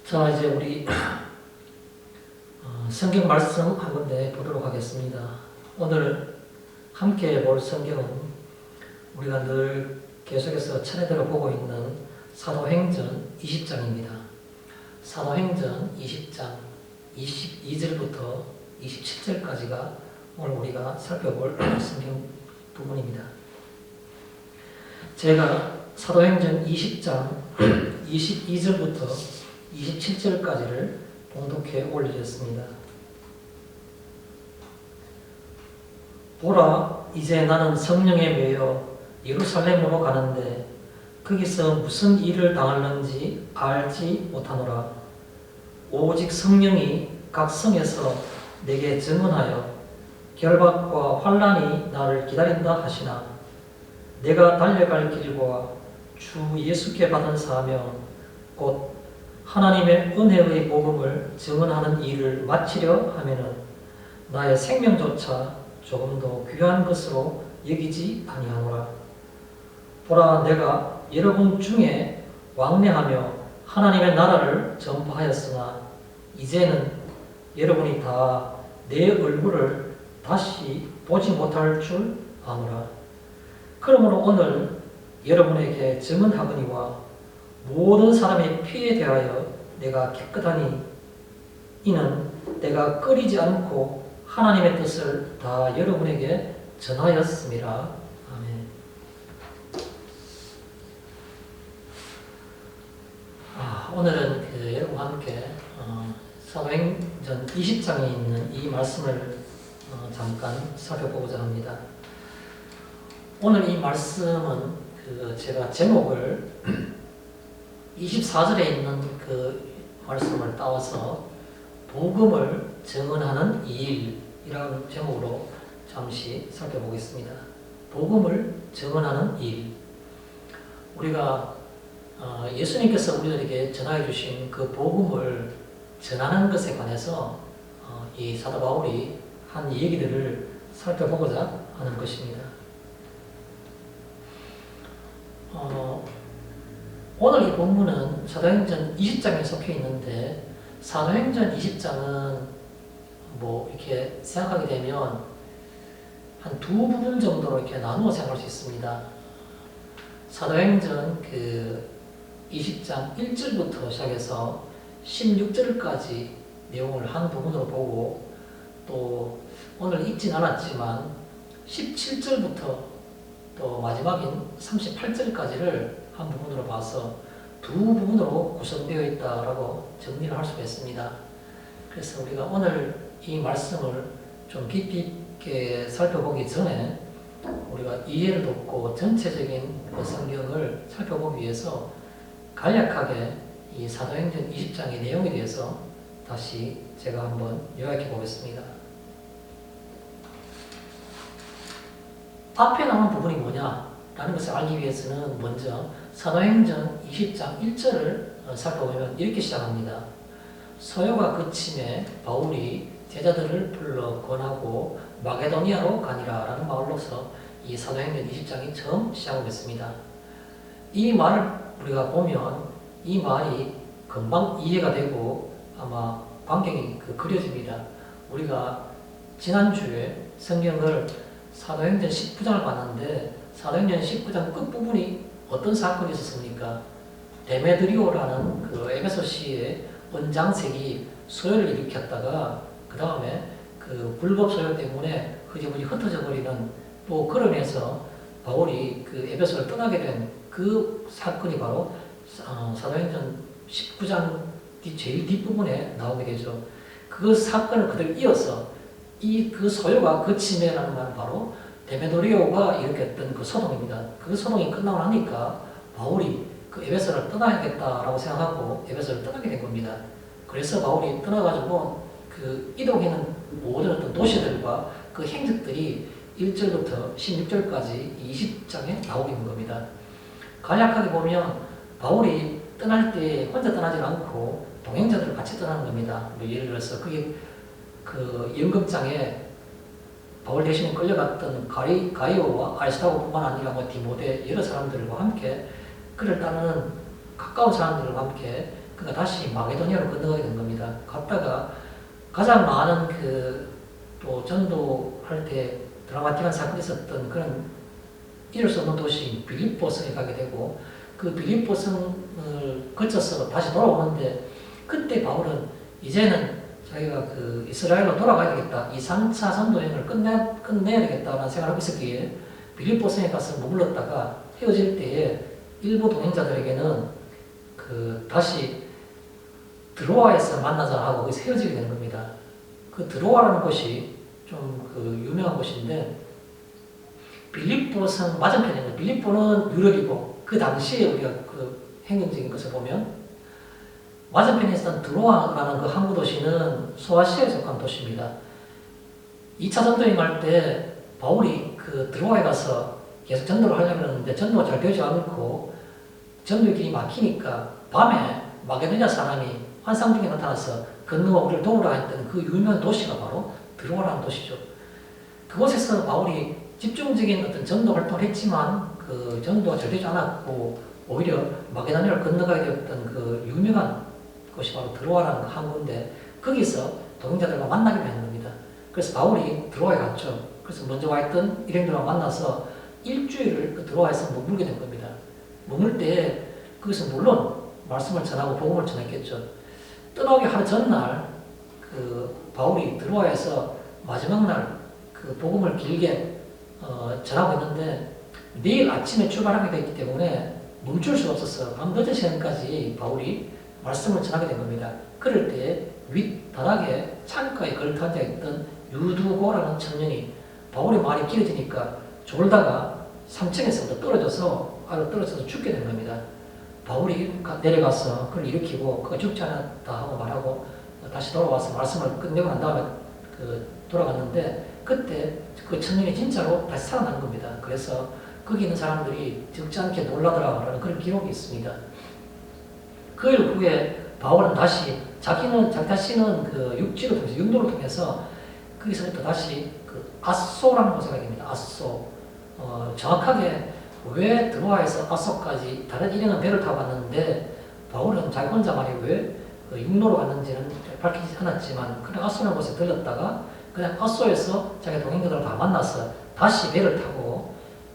자, 이제 우리 성경 말씀 한 군데 보도록 하겠습니다. 오늘 함께 볼 성경은 우리가 늘 계속해서 차례대로 보고 있는 사도행전 20장입니다. 사도행전 20장 22절부터 27절까지가 오늘 우리가 살펴볼 성경 부분입니다. 제가 사도행전 20장 22절부터 27절까지를 봉독해 올리겠습니다. 보라, 이제 나는 성령에 매여 예루살렘으로 가는데 거기서 무슨 일을 당할는지 알지 못하노라. 오직 성령이 각 성에서 내게 증언하여 결박과 환난이 나를 기다린다 하시나 내가 달려갈 길과 주 예수께 받은 사명 곧 하나님의 은혜의 복음을 증언하는 일을 마치려 하면은 나의 생명조차 조금도 귀한 것으로 여기지 아니하노라. 보라, 내가 여러분 중에 왕래하며 하나님의 나라를 전파하였으나 이제는 여러분이 다 내 얼굴을 다시 보지 못할 줄 아노라. 그러므로 오늘 여러분에게 증언하거니와 모든 사람의 피에 대하여 내가 깨끗하니 이는 내가 꺼리지 않고 하나님의 뜻을 다 여러분에게 전하였음이라. 아멘. 오늘은 여러분과 함께 사도행전 20장에 있는 이 말씀을 잠깐 살펴보고자 합니다. 오늘 이 말씀은 제가 제목을 24절에 있는 그 말씀을 따와서 복음을 증언하는 일이라는 제목으로 잠시 살펴보겠습니다. 복음을 증언하는 일. 우리가 예수님께서 우리들에게 전하여 주신 그 복음을 전하는 것에 관해서 이 사도 바울이 한 얘기들을 살펴보고자 하는 것입니다. 오늘 이 본문은 사도행전 20장에 속해 있는데 사도행전 20장은 이렇게 생각하게 되면 한 두 부분 정도로 이렇게 나누어 생각할 수 있습니다. 사도행전 20장 1절부터 시작해서 16절까지 내용을 한 부분으로 보고 또 오늘 읽진 않았지만 17절부터 또 마지막인 38절까지를 한 부분으로 봐서 두 부분으로 구성되어 있다라고 정리를 할 수가 있습니다. 그래서 우리가 오늘 이 말씀을 좀 깊이 있게 살펴보기 전에 우리가 이해를 돕고 전체적인 그 성경을 살펴보기 위해서 간략하게 이 사도행전 20장의 내용에 대해서 다시 제가 한번 요약해 보겠습니다. 앞에 나온 부분이 뭐냐라는 것을 알기 위해서는 먼저 사도행전 20장 1절을 살펴보면 이렇게 시작합니다. 서요가 그침에 바울이 제자들을 불러 권하고 마게도니아로 가니라 라는 말로서 이 사도행전 20장이 처음 시작을 했습니다. 이 말을 우리가 보면 이 말이 금방 이해가 되고 아마 광경이 그려집니다. 우리가 지난주에 성경을 사도행전 19장을 봤는데 사도행전 19장 끝부분이 어떤 사건이 있었습니까? 데메드리오라는 그 에베소시의 원장색이 소요를 일으켰다가 그 다음에 그 불법 소요 때문에 흐지부지 흩어져 버리는 또 그러면서 바울이 그 에베소를 떠나게 된 그 사건이 바로 사도행전 19장 제일 뒷부분에 나오게 되죠. 그 사건을 그대로 이어서 그 소요가 그침에라는 말은 바로 데메드리오가 일으켰던 그 소동입니다. 그 소동이 끝나고 나니까 바울이 그 에베소를 떠나야겠다라고 생각하고 에베소를 떠나게 된 겁니다. 그래서 바울이 떠나가지고 그 이동하는 모든 어떤 도시들과 그 행적들이 1절부터 16절까지 20장에 나오게 된 겁니다. 간략하게 보면 바울이 떠날 때 혼자 떠나지 않고 동행자들을 같이 떠나는 겁니다. 예를 들어서 그게 그 연극장에 바울 대신에 끌려갔던 가이오와 아리스타고뿐만 아니라 디모데 여러 사람들과 함께 그를 따르는 가까운 사람들과 함께 그 그가 다시 마게도니아로 건너가게 된 겁니다. 갔다가 가장 많은 또 전도할 때 드라마틱한 사건이 있었던 그런 이룰 수 없는 도시 빌립보성에 가게 되고, 그 빌립보성을 거쳐서 다시 돌아오는데, 그때 바울은 이제는 자기가 이스라엘로 돌아가야 되겠다, 이 3차 선도여행을 끝내야 되겠다라는 생각을 하고 있었기에 빌립보성에 가서 머물렀다가 헤어질 때에 일부 동행자들에게는 다시 드로아에서 만나자 하고 거기서 헤어지게 되는 겁니다. 그 드로아라는 곳이 좀 유명한 곳인데, 빌립보성 맞은편에 빌립보는 유럽이고, 그 당시에 우리가 행정적인 것을 보면 맞은편에 있었던 드로아라는 그 항구 도시는 소아시아에 속한 도시입니다. 2차 전도여행 할 때 바울이 드로아에 가서 계속 전도를 하려고 했는데 전도가 잘 되지 않고 전도의 길이 막히니까 밤에 마게도니아 사람이 환상 중에 나타나서 건너와 우리를 도우라 했던 그 유명한 도시가 바로 드로아라는 도시죠. 그곳에서 바울이 집중적인 어떤 전도 활동을 했지만 그 전도가 잘 되지 않았고 오히려 마게도니아를 건너가게 되었던 유명한 곳이 바로 드로아라는 항구인데, 거기서 동행자들과 만나기로 했는 겁니다. 그래서 바울이 드로아에 갔죠. 그래서 먼저 와 있던 일행들과 만나서 일주일을 드로아에서 머물게 된 겁니다. 머물 때 거기서 물론 말씀을 전하고 복음을 전했겠죠. 떠나기 하루 전날 바울이 드로아에서 마지막 날 복음을 길게 전하고 있는데, 내일 아침에 출발하게 되기 때문에 멈출 수가 없었어요. 밤 늦은 시간까지 바울이 말씀을 전하게 된 겁니다. 그럴 때 윗바닥에 창가에 걸터 앉아있던 유두고라는 청년이 바울의 말이 길어지니까 졸다가 3층에서부터 떨어져서 아래로 떨어져서 죽게 된 겁니다. 바울이 내려가서 그걸 일으키고 그가 죽지 않았다 하고 말하고 다시 돌아와서 말씀을 끝내고 난 다음에 돌아갔는데, 그때 그 청년이 진짜로 다시 살아난 겁니다. 그래서 거기 있는 사람들이 적지 않게 놀라더라라는 그런 기록이 있습니다. 그 일 후에 바울은 다시 자기 자신은 육지를 통해서 육로를 통해서 거기서부터 다시 아소라는 곳에 가게 됩니다. 아소. 정확하게 왜 드로아에서 아소까지 다른 일행은 배를 타고 갔는데 바울은 자기 혼자만이 왜 육로로 갔는지는 밝히지 않았지만, 그냥 아소라는 곳에 들렸다가 그냥 아소에서 자기 동행자들을 다 만나서 다시 배를 타고,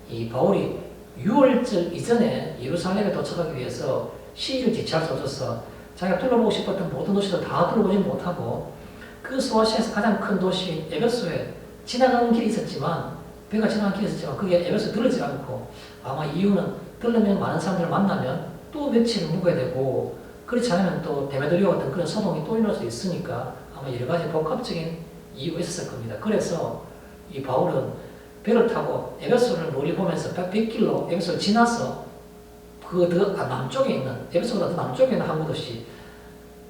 이 바울이 6월절 이전에 예루살렘에 도착하기 위해서 시일을 지체할 수 없어서 자기가 둘러보고 싶었던 모든 도시를 다 둘러보지 못하고 그 소아시아에서 가장 큰 도시 에베소에 지나가는 길이 있었지만, 배가 지나가는 길이 있었지만 그게 에베소에 들르지 않고, 아마 이유는 들르면 많은 사람들을 만나면 또 며칠을 묵어야 되고, 그렇지 않으면 또 데메드리오 같은 그런 소동이 또 일어날 수 있으니까 아마 여러 가지 복합적인 이유가 있었을 겁니다. 그래서 이 바울은 배를 타고 에베소를 멀리 보면서 100길로 에베소를 지나서 남쪽에 있는, 에베소보다 더 남쪽에 있는 항구 도시,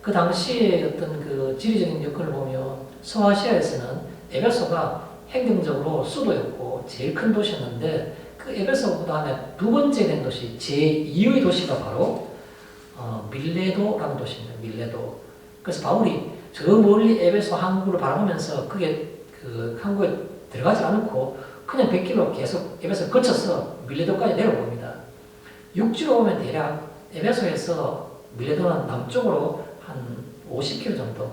그 당시에 어떤 지리적인 여건을 보면 소아시아에서는 에베소가 행정적으로 수도였고 제일 큰 도시였는데, 그 에베소 다음에 두 번째 된 도시, 제2의 도시가 바로 밀레도라는 도시입니다. 밀레도. 그래서 바울이 저 멀리 에베소 항구를 바라보면서 그게 항구에 들어가지 않고 그냥 100km 계속 에베소를 거쳐서 밀레도까지 내려옵니다. 육지로 오면 대략 에베소에서 밀레도는 남쪽으로 한 50km 정도,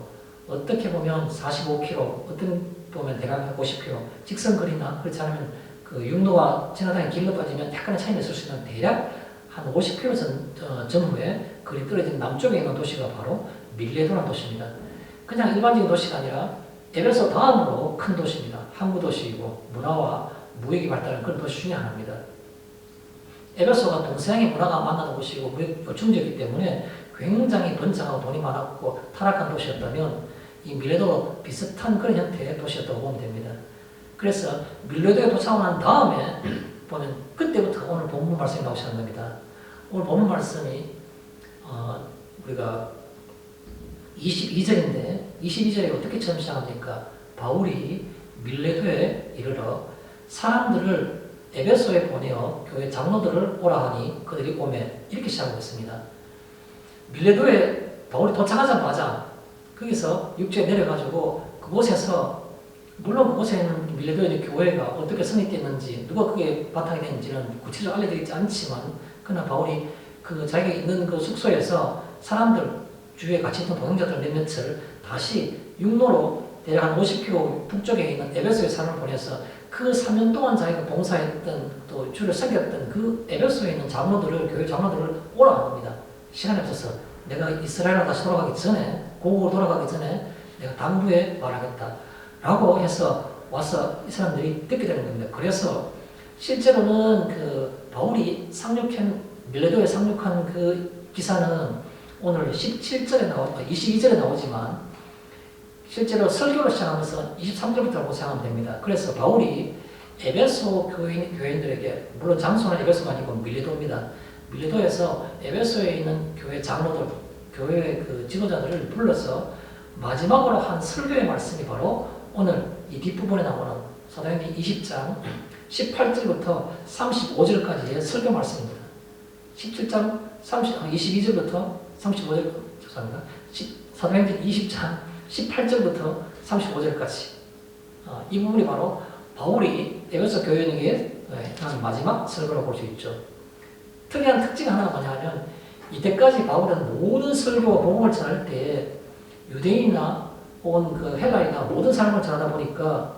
어떻게 보면 45km, 어떤 보면 대략 50km, 직선거리나 그렇지 않으면 육로와 지나다니는 길로 빠지면 약간의 차이가 있을 수 있는 대략 한 50km 전후에 거리 떨어진 남쪽에 있는 도시가 바로 밀레도라는 도시입니다. 그냥 일반적인 도시가 아니라 에베소 다음으로 큰 도시입니다. 항구 도시이고 문화와 무역이 발달한 그런 도시 중에 하나입니다. 에베소가 동서양의 문화가 만나는 곳이고 무역 요충지였기 때문에 굉장히 번창하고 돈이 많았고 타락한 도시였다면, 이 밀레도 비슷한 그런 형태의 도시였다고 보면 됩니다. 그래서 밀레도에 도착한 다음에 보면 그때부터 오늘 본문 말씀이 나오기 시작한 겁니다. 오늘 본문 말씀이 우리가 22절인데 22절에 어떻게 처음 시작합니까? 바울이 밀레도에 이르러 사람들을 에베소에 보내어 교회 장로들을 오라 하니 그들이 오매, 이렇게 시작하고 있습니다. 밀레도에 바울이 도착하자마자 거기서 육지에 내려가지고 그곳에서, 물론 그곳에는 밀레도의 교회가 어떻게 성립됐는지 누가 그게 바탕이 됐는지는 구체적으로 알려드리지 않지만, 그러나 바울이 자기가 있는 그 숙소에서 사람들 주위에 같이 있던 동행자들 몇몇을 다시 육로로 대략 한 50km 북쪽에 있는 에베소에 산을 보내서 그 3년 동안 자기가 봉사했던 또 주를 섬겼던 그 에베소에 있는 장로들을 교회 장로들을 오라 합니다. 시간이 없어서 내가 이스라엘로 다시 돌아가기 전에 고국으로 돌아가기 전에 내가 당부에 말하겠다 라고 해서 와서 이 사람들이 듣게 되는 겁니다. 그래서 실제로는 그 바울이 상륙한 밀레도에 상륙한 그 기사는 오늘 22절에 나오지만 실제로 설교를 시작하면서 23절부터 생각하면 됩니다. 그래서 바울이 에베소 교인들에게, 물론 장소는 에베소가 아니고 밀레도입니다. 밀레도에서 에베소에 있는 교회 장로들, 교회 그 지도자들을 불러서 마지막으로 한 설교의 말씀이 바로 오늘 이 뒷부분에 나오는 사도행전 20장 18절부터 35절까지의 설교 말씀입니다. 17장 22절부터 35절, 죄송합니다. 사도행전 20장 18절부터 35절까지. 이 부분이 바로 바울이 에베소 교인에게 하는 마지막 설교라고 볼 수 있죠. 특이한 특징 하나가 뭐냐면 이때까지 바울은 모든 설교와 복음을 전할 때 유대인이나 혹은 그 헬라인이나 모든 사람을 전하다 보니까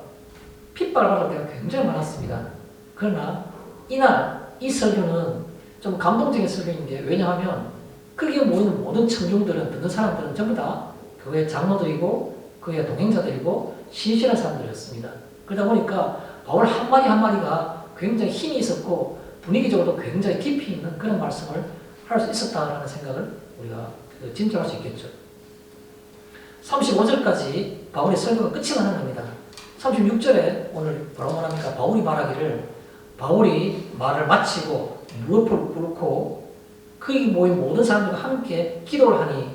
핍박을 받을 때가 굉장히 많았습니다. 그러나 이날 이 설교는 좀 감동적인 설교인데, 왜냐하면 거기에 모이는 모든 청중들은, 듣는 사람들은 전부 다 교회 장로들이고 그의 동행자들이고 신실한 사람들이었습니다. 그러다 보니까 바울 한마디 한마디가 굉장히 힘이 있었고 분위기적으로도 굉장히 깊이 있는 그런 말씀을 할 수 있었다라는 생각을 우리가 짐작할 수 있겠죠. 35절까지 바울의 설교가 끝이 나는 겁니다. 36절에 오늘 바로 뭐랍니까? 바울이 말하기를, 바울이 말을 마치고 무릎을 꿇고 거기 모인 모든 사람들과 함께 기도를 하니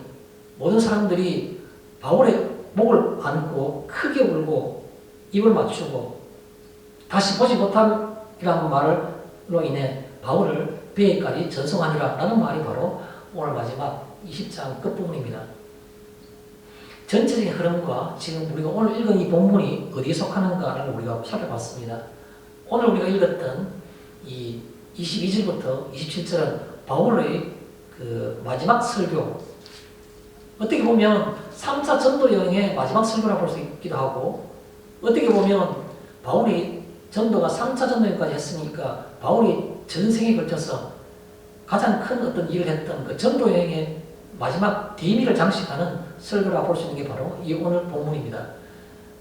모든 사람들이 바울의 목을 안고 크게 울고 입을 맞추고 다시 보지 못함이라는 말로 인해 바울을 배에까지 전송하니라 라는 말이 바로 오늘 마지막 20장 끝부분입니다. 전체적인 흐름과 지금 우리가 오늘 읽은 이 본문이 어디에 속하는가를 우리가 살펴봤습니다. 오늘 우리가 읽었던 이 22절부터 27절은 바울의 그 마지막 설교, 어떻게 보면 3차 전도 여행의 마지막 설교라고 볼 수 있기도 하고, 어떻게 보면 바울이 전도가 3차 전도 여행까지 했으니까 바울이 전생에 걸쳐서 가장 큰 어떤 일을 했던 그 전도 여행의 마지막 대미를 장식하는 설교라고 볼 수 있는 게 바로 이 오늘 본문입니다.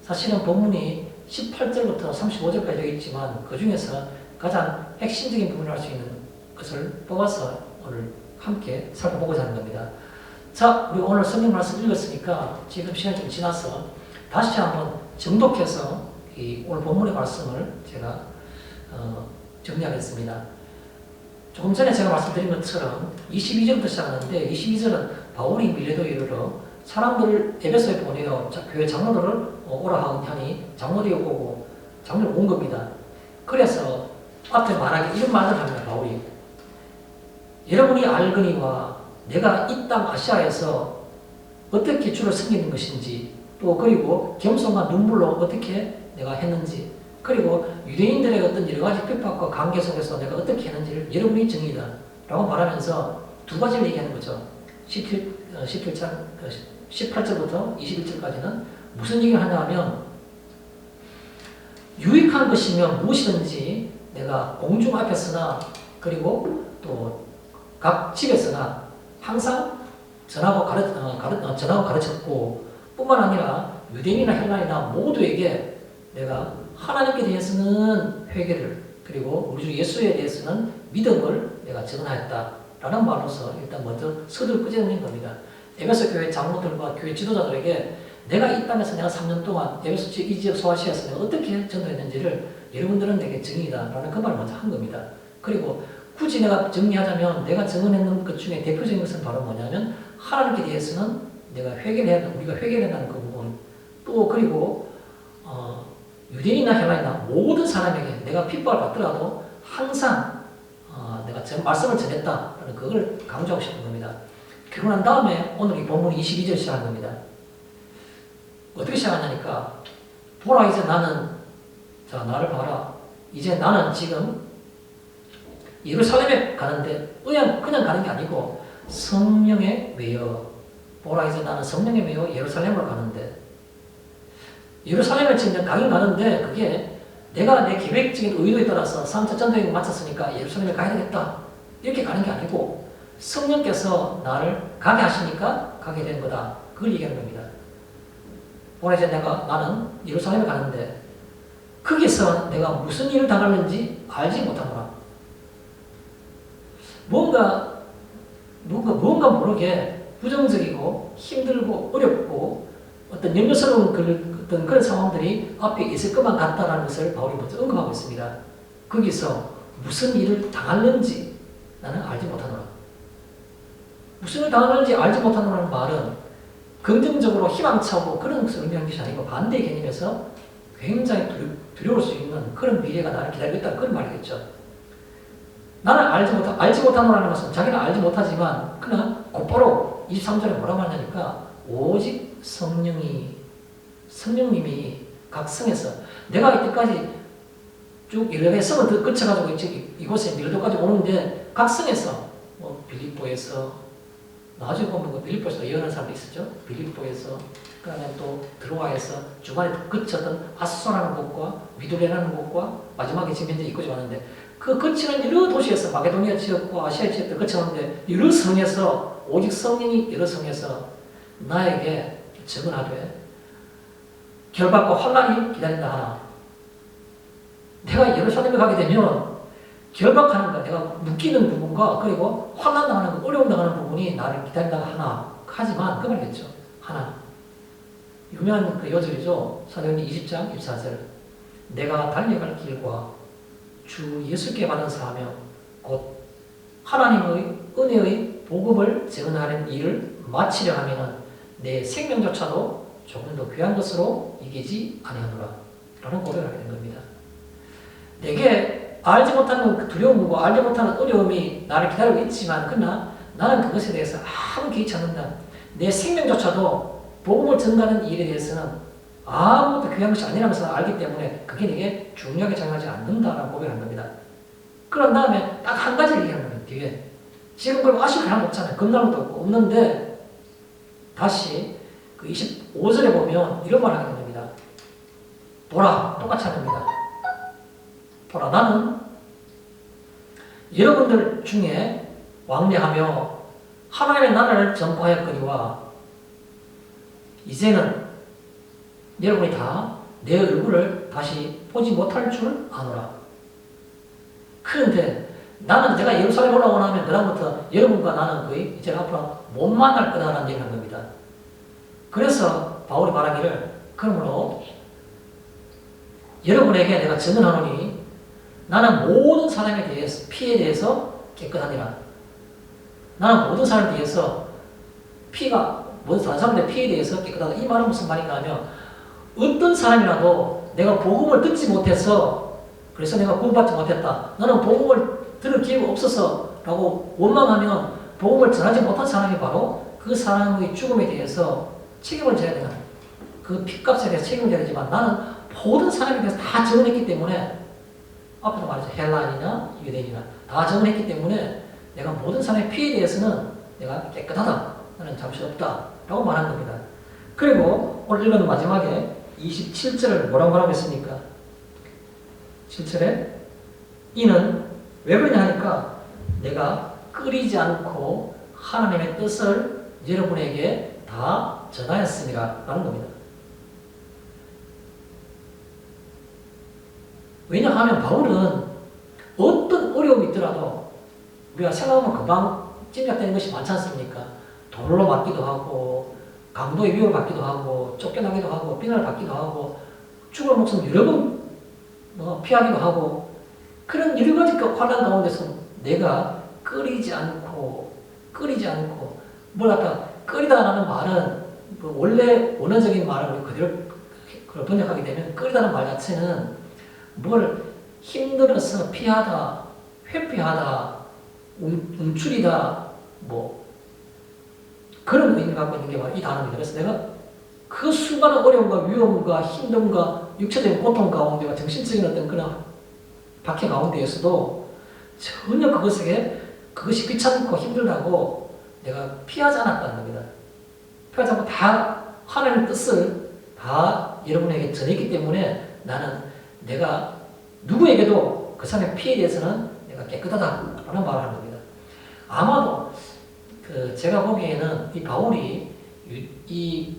사실은 본문이 18절부터 35절까지 되어 있지만 그 중에서 가장 핵심적인 부분을 할 수 있는 것을 뽑아서 오늘 함께 살펴보고자 하는 겁니다. 자, 우리 오늘 성경 말씀 읽었으니까 지금 시간이 좀 지나서 다시 한번 정독해서 이 오늘 본문의 말씀을 제가 정리하겠습니다. 조금 전에 제가 말씀드린 것처럼 22절부터 시작하는데 22절은 바울이 밀레도에 이르러 사람들을 에베소에 보내어 교회 장로들을 오라 하니 장로들이 오고 장로들 온 겁니다. 그래서 앞에 말하기 이런 말을 합니다. 바울이 여러분이 알거니와 내가 이 땅 아시아에서 어떻게 주를 섬기는 것인지, 또 그리고 겸손과 눈물로 어떻게 내가 했는지, 그리고 유대인들의 어떤 여러 가지 핍박과 관계 속에서 내가 어떻게 했는지를 여러분이 정의다 라고 말하면서 두 가지를 얘기하는 거죠. 18절부터 21절까지는 무슨 얘기를 하냐면, 유익한 것이면 무엇이든지 내가 공중 앞에서나 그리고 또 각 집에서나 항상 전하고 가르쳤고, 뿐만 아니라 유대인이나 헬라인이나 모두에게 내가 하나님께 대해서는 회개를, 그리고 우리 주 예수에 대해서는 믿음을 내가 전하였다라는 말로서 일단 먼저 서두를 끄집어낸 겁니다. 에베소 교회 장로들과 교회 지도자들에게 내가 이 땅에서 내가 3년 동안 에베소 이 지역 소아시아에서 내가 어떻게 전도했는지를 여러분들은 내게 증인이다라는 그 말을 먼저 한 겁니다. 그리고 굳이 내가 정리하자면 내가 증언했는 것 중에 대표적인 것은 바로 뭐냐면 하나님께 대해서는 내가 우리가 회개해야 한다는 그 부분, 또 그리고 유대인이나 헬라인이나 모든 사람에게 내가 핍박을 받더라도 항상 내가 말씀을 전했다라는 그걸 강조하고 싶은 겁니다. 그러고 난 다음에 오늘 이 본문 22절 시작한 겁니다. 어떻게 시작하냐니까, 보라 이제 나는, 자 나를 봐라, 이제 나는 지금 예루살렘에 가는데 그냥 가는 게 아니고 성령에 매여 보라 이제 나는 성령에 매여 예루살렘을 가는데, 예루살렘을 지금 가긴 가는데 그게 내가 내 계획적인 의도에 따라서 3차 전도여행을 마쳤으니까 예루살렘에 가야 되겠다 이렇게 가는 게 아니고 성령께서 나를 가게 하시니까 가게 된 거다. 그걸 얘기하는 겁니다. 보라 이제 나는 예루살렘에 가는데 거기서 내가 무슨 일을 당하는지 알지 못하노라. 뭔가 모르게 부정적이고 힘들고 어렵고 어떤 염려스러운 그런 상황들이 앞에 있을 것만 같다라는 것을 바울이 먼저 언급하고 있습니다. 거기서 무슨 일을 당하는지 나는 알지 못하노라. 무슨 일을 당하는지 알지 못하노라는 말은 긍정적으로 희망차고 그런 것을 의미하는 것이 아니고 반대의 개념에서 굉장히 두려울 수 있는 그런 미래가 나를 기다리고 있다는 그런 말이겠죠. 나는 알지 못하노라는 것은 자기는 알지 못하지만 그러나 곧바로 23절에 뭐라고 하냐니까 오직 성령님이 각 성에서 내가 이때까지 쭉 여러 개 성을 거쳐가지고 이곳에 밀도까지 오는데 각 성에서 뭐 빌립보에서 나중에 보면 빌립보에서 예언하는 사람도 있었죠. 빌립보에서 그다음에 또 드로아에서 중간에 거쳤던 아소라는 곳과 미두레라는 곳과 마지막에 지금 현재 이곳에 왔는데 그 거치는 여러 도시에서 마게도니아 지역과 아시아 지역들 거쳐오는데 여러 성에서 오직 성령이 여러 성에서 나에게 증언하되 결박과 환난이 기다린다 하나. 내가 예루살렘에 가게 되면 결박하는 것, 내가 묶이는 부분과 그리고 환난당하는 것, 어려움 당하는 부분이 나를 기다린다 하나. 하지만 그 말이겠죠. 하나. 유명한 그 요절이죠. 사도행전 20장 24절. 내가 달려갈 길과 주 예수께 받은 사명 곧 하나님의 은혜의 복음을 증언하는 일을 마치려 하면은 내 생명조차도 조금 더 귀한 것으로 이기지 아니하노라 라는 고백을 하게 된 겁니다. 내게 알지 못하는 그 두려움과 알지 못하는 어려움이 나를 기다리고 있지만 그러나 나는 그것에 대해서 아무 개의치 않는다. 내 생명조차도 복음을 전하는 일에 대해서는 아무것도 귀한 것이 아니라는 것을 알기 때문에 그게 내게 중요하게 작용하지 않는다라고 고백을 한 겁니다. 그런 다음에 딱 한 가지를 얘기하는 거예요. 뒤에. 지금 그걸 아쉬울 하나도 없잖아요. 겁날 것도 없는데 다시 그 25절에 보면 이런 말을 하게 됩니다. 보라, 똑같이 하는 겁니다. 보라, 나는 여러분들 중에 왕래하며 하나님의 나라를 전파하였거니와 이제는 여러분이 다 내 얼굴을 다시 보지 못할 줄 아노라. 그런데 나는 제가 예루살렘 올라오고 나면 그다음부터 여러분과 나는 거의 이제 앞으로 못 만날 거다라는 얘기를 한 겁니다. 그래서 바울이 말하기를 그러므로 여러분에게 내가 증언하노니 나는 모든 사람에 대해서 피에 대해서 깨끗하니라. 나는 모든 사람에 대해서 모든 사람들의 피에 대해서 깨끗하다. 이 말은 무슨 말인가 하면 어떤 사람이라도 내가 복음을 듣지 못해서 그래서 내가 구원받지 못했다. 나는 복음을 들을 기회가 없어서 라고 원망하면 복음을 전하지 못한 사람이 바로 그 사람의 죽음에 대해서 책임을 져야 되는 그 핏값에 대해서 책임을 져야 되지만 나는 모든 사람에 대해서 다 증언했기 때문에 앞에도 말했죠. 헬라인이나 유대인이나 다 증언했기 때문에 내가 모든 사람의 피에 대해서는 내가 깨끗하다. 나는 잠시 없다. 라고 말한 겁니다. 그리고 오늘 읽은 마지막에 27절을 뭐라고 말하고 있습니까? 7절에 이는 왜 그러냐 하니까 내가 끓이지 않고 하나님의 뜻을 여러분에게 다 전하였습니다. 라는 겁니다. 왜냐하면 바울은 어떤 어려움이 있더라도 우리가 생각하면 금방 짐작되는 것이 많지 않습니까? 돌로 맞기도 하고 강도의 위협을 받기도 하고 쫓겨나기도 하고 비난을 받기도 하고 죽을 목숨 여러 번 피하기도 하고 그런 여러 가지 환난 가운데서 내가 끓이지 않고 뭘 갖다 끓이다라는 말은 원래 원어적인 말을 그대로 번역하게 되면 끓이다는 말 자체는 뭘 힘들어서 피하다, 회피하다, 움츠리다 뭐 그런 의미를 갖고 있는 게 바로 이 단어입니다. 그래서 내가 그 수많은 어려움과 위험과 힘듦과 육체적인 고통 가운데와 정신적인 어떤 그런 박해 가운데에서도 전혀 그것이 귀찮고 힘들다고 내가 피하지 않았다는 겁니다. 표하자고 다 하나님의 뜻을 다 여러분에게 전했기 때문에 나는 내가 누구에게도 그 사람의 피해에 대해서는 내가 깨끗하다라는 말을 하는 겁니다. 아마도 제가 보기에는 이 바울이 이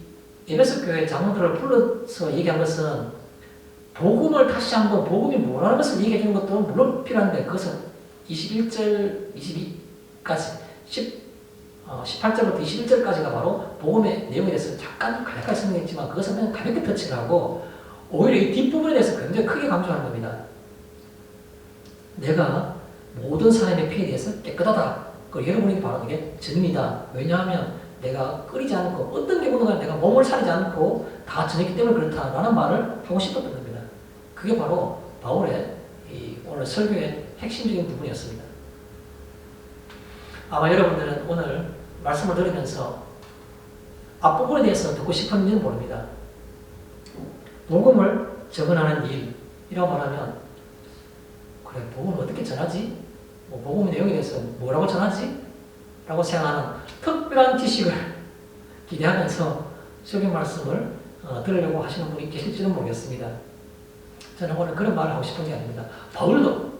에베소 교회 장로들을 불러서 얘기한 것은 복음을 다시 한번 복음이 뭐라는 것을 얘기해 주는 것도 물론 필요한데 그것은 21절, 22까지 18절부터 21절까지가 바로 복음의 내용에 대해서 잠깐 간략하게 설명했지만 그것은 그냥 가볍게 터치를 하고 오히려 이 뒷부분에 대해서 굉장히 크게 강조하는 겁니다. 내가 모든 사람의 피해에 대해서 깨끗하다. 그리고 여러분이 바로 이게 증인이다. 왜냐하면 내가 끓이지 않고 어떤 경우든 내가 몸을 사리지 않고 다 전했기 때문에 그렇다라는 말을 하고 싶었던 겁니다. 그게 바로 바울의 오늘 설교의 핵심적인 부분이었습니다. 아마 여러분들은 오늘 말씀을 들으면서 앞부분에 대해서 듣고 싶었는지는 모릅니다. 복음을 적응하는 일이라고 말하면 그래 복음을 어떻게 전하지? 복음의 내용에 대해서 뭐라고 전하지? 라고 생각하는 특별한 지식을 기대하면서 설교 말씀을 들으려고 하시는 분이 계실지는 모르겠습니다. 저는 오늘 그런 말을 하고 싶은 게 아닙니다. 바울도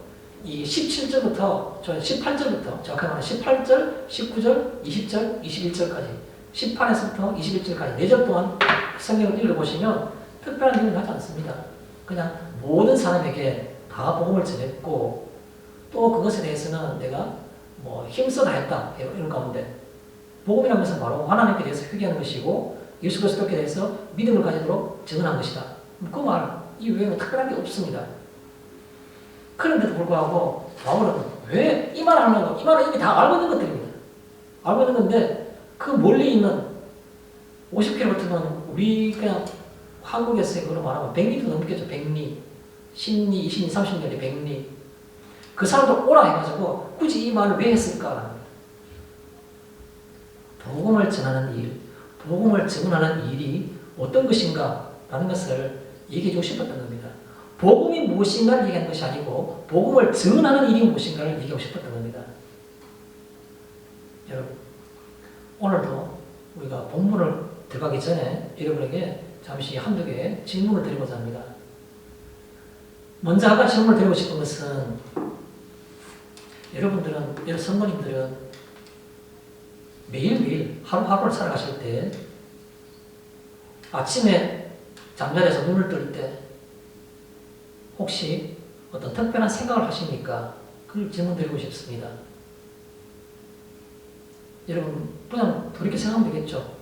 이 17절부터 18절부터 정확하게 말하면 18절, 19절, 20절, 21절까지 18에서부터 21절까지 4절 동안 성경을 읽어보시면 특별한 일은 하지 않습니다. 그냥 모든 사람에게 다 복음을 전했고 또 그것에 대해서는 내가 힘써 다했다 이런 가운데 복음이라는 것은 바로 하나님께 대해서 회개하는 것이고 예수 그리스도께 대해서 믿음을 가지도록 증언한 것이다. 그 말 이외에는 특별한 게 없습니다. 그런데도 불구하고 바울은 왜 이 말을 하는가? 이 말은 이미 다 알고 있는 것들입니다. 알고 있는 건데 그 멀리 있는 50km면 우리 그냥 한국에서 그로 말하면 100리도 넘겠죠. 100리, 10리, 20리, 30리, 100리. 그 사람도 오라 해가지고 굳이 이 말을 왜 했을까? 복음을 전하는 일, 복음을 증언하는 일이 어떤 것인가? 라는 것을 얘기해 주고 싶었던 겁니다. 복음이 무엇인가를 얘기하는 것이 아니고 복음을 증언하는 일이 무엇인가를 얘기하고 싶었던 겁니다. 여러분, 오늘도 우리가 본문을 들어가기 전에 여러분에게 잠시 한두 개의 질문을 드리고자 합니다. 먼저 아까 질문을 드리고 싶은 것은 여러분들은, 여러 성도님들은 매일매일 하루하루를 살아가실 때 아침에 잠자리에서 눈을 뜰 때 혹시 어떤 특별한 생각을 하십니까? 그걸 질문 드리고 싶습니다. 여러분 그냥 그렇게 생각하면 되겠죠.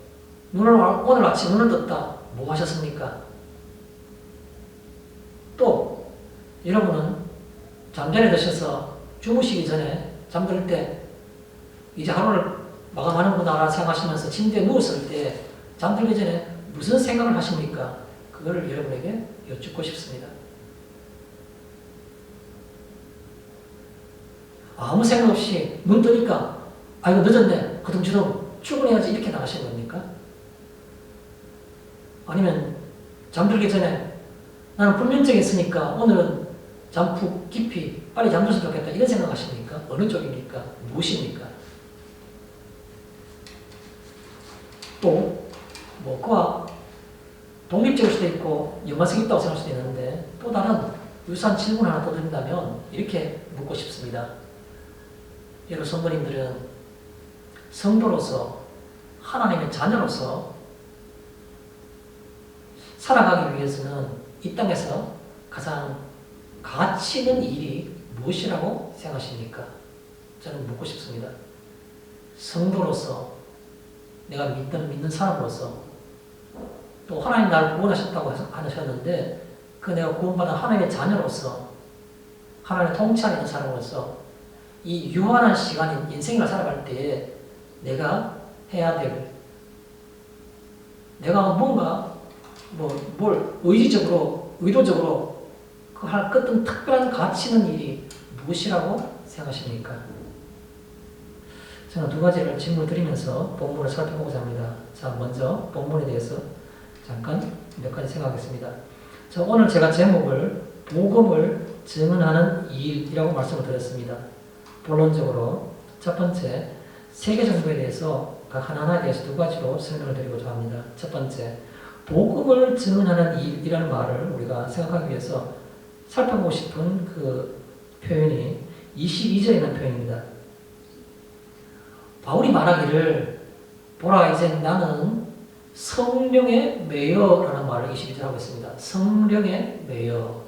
오늘 아침 눈을 떴다. 뭐 하셨습니까? 또 여러분은 잠자리에 드셔서 주무시기 전에 잠들 때 이제 하루를 마감하는구나 생각하시면서 침대에 누웠을 때 잠들기 전에 무슨 생각을 하십니까? 그거를 여러분에게 여쭙고 싶습니다. 아무 생각 없이 눈 뜨니까 아이고 늦었네. 그동저동 출근해야지 이렇게 나가시는 겁니까? 아니면 잠들기 전에 나는 불면증이 있으니까 오늘은 잠 푹 깊이 빨리 잠들었으면 좋겠다 이런 생각하십니까? 어느 쪽입니까? 무엇입니까? 또 그와 독립적일 수도 있고 연관성이 있다고 생각할 수도 있는데 또 다른 유사한 질문 하나 더 드린다면 이렇게 묻고 싶습니다. 여러분 성도님들은 성도로서 하나님의 자녀로서 살아가기 위해서는 이 땅에서 가장 가치 있는 일이 무엇이라고 생각하십니까? 저는 묻고 싶습니다. 성도로서 내가 믿는 사람으로서 또 하나님 나를 구원하셨다고 하셨는데 그 내가 구원받은 하나님의 자녀로서 하나님의 통치 안에 있는 사람으로서 이 유한한 시간인 인생을 살아갈 때에 내가 해야 될 내가 뭔가 뭘 의도적으로 그 어떤 특별한 가치 있는 일이 무엇이라고 생각하십니까? 저는 두 가지를 질문을 드리면서 본문을 살펴보고자 합니다. 자, 먼저 본문에 대해서 잠깐 몇 가지 생각하겠습니다. 자, 오늘 제가 제목을 복음을 증언하는 일이라고 말씀을 드렸습니다. 본론적으로 첫 번째 세계 정부에 대해서 각 하나하나에 대해서 두 가지로 설명을 드리고자 합니다. 첫 번째, 복음을 증언하는 일이라는 말을 우리가 생각하기 위해서 살펴보고 싶은 그 표현이 22절에 있는 표현입니다. 바울이 말하기를 보라 이제 나는 성령에 매여라는 말을 22절 하고 있습니다. 성령에 매여.